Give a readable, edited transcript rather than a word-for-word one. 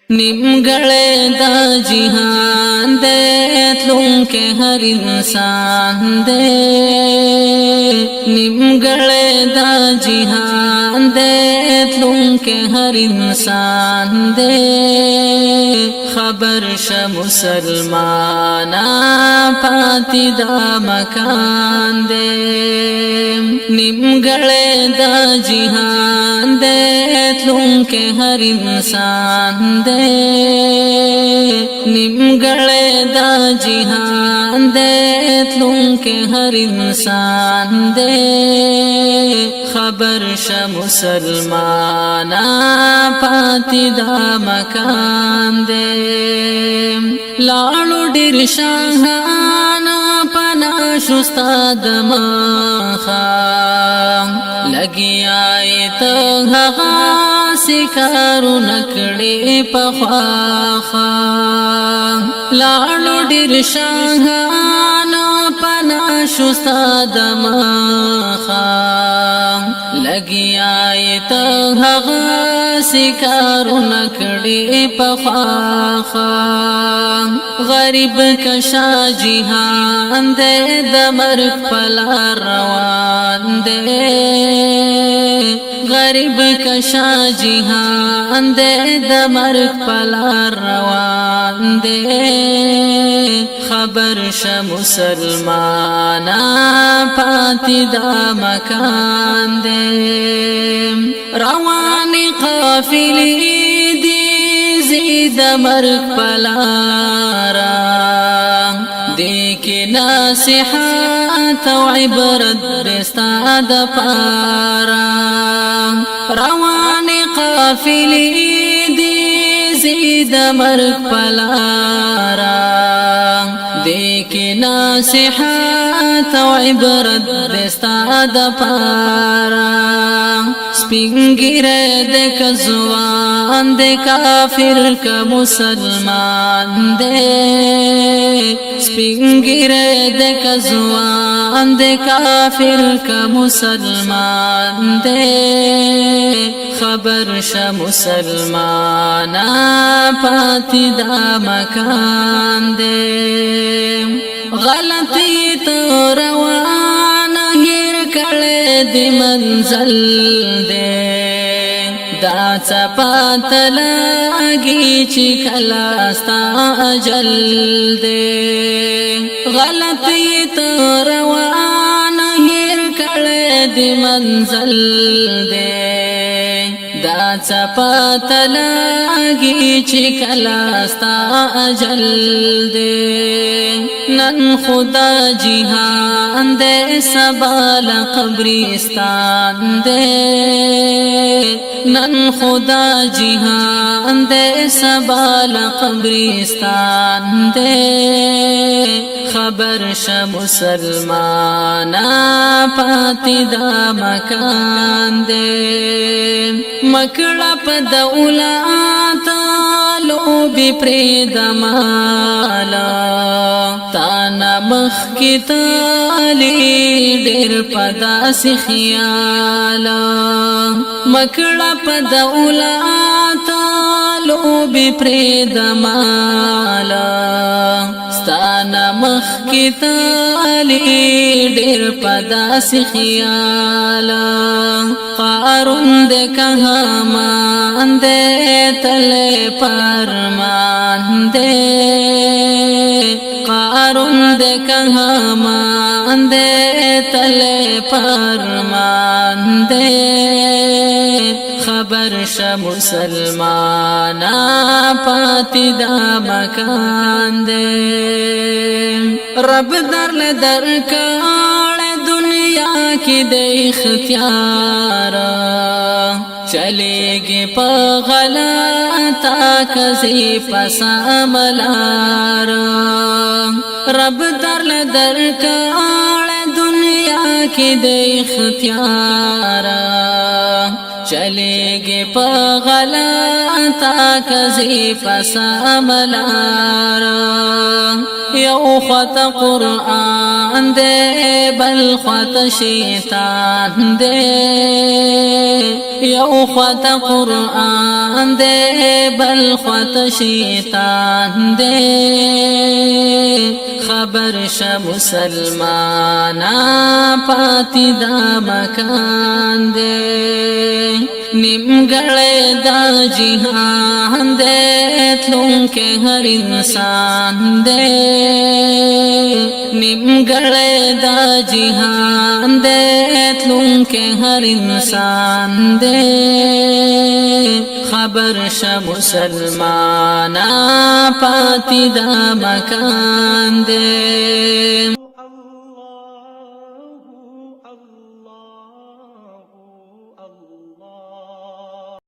نیمگرے داجہان دے تلوں کے ہر انسان دے نیمگرے داجہان دے تلوں کے ہر انسان دے خبر شا مسلمانا پاتی دا مکان دے نیمگرے داجہان دے تلوں کے ہر انسان دے نیمگرے داجہان دے تلوں کے ہر انسان دے خبر شا مسلمانا پاتی دا مکان دے لاړو ډیر شاهانا پنا شستاد مخام لگی آئی تا هغا سکارو نکڑی پخواخا لاړو ډیر شاهانا پنا شستاد مخام لگی آئی تا هغا سکارو نکڑی پخواخا غریب کشا جہان دے دمرک پلا روان دے غریب کشا جہان دے دمرک پلا روان دے خبر شا مسلمانا پاتی دا مکان دے روانی قافلی دی زید مرک پلارا دیکھ ناصحات و عبرت دستاد پارا روان قافلی دی زید مرک پلارا دیکھ ناصحات و عبرت دستاد پارا سپنگرے دک زوان دے کافر کا مسلمان دے سپنگرے دک زوان دے کافر کا مسلمان دے خبر شا مسلمانا پاتی دا مکان دے غلطی تو روانا ہیر کڑے دی منزل دے دا چپات لگی چی کلاستا اجل دے غلطی تو روانا ہیر کڑے دی منزل دے دا چپات لگی چی کلاستا اجل دے نن خدا جہان دے سبال قبرستان دے نن خدا جہان دے سبال قبرستان دے خبر شا مسلمانا پاتی دا مکان دے مکڑا پا دولاتا لوبی پرید مالا تانا مخ کی تالی دیر پدا سی خیالا مکڑا پا دولاتا لوبی پرید مالا ستانا مخ کی تالی دیر پدا سی خیالا قارون دے کہاں مان دے تلے پرمان دے قارون دے کہاں مان دے تلے پرمان دے خبر شا مسلمانا پاتی دا مکان دے رب در لدر کار دنیا کی دے اختیارا چلے گے پا غلطا کسی پسا ملارا رب در لدر کار دنیا کی دے اختیارا چلے گے پا غلطا کسی پسا ملارا یو خط قرآن دے بل خط شیطان دے یو خواته قرآن دے بل خواته شیطان دے خبر شه مسلمانا پاتی دا مکان دے نیمگرے داجہان دے تلون کے ہر انسان دے نیمگرے داجہان دے تلون کے ہر انسان دے خبر شه مسلمانا پاتی دا مکان دے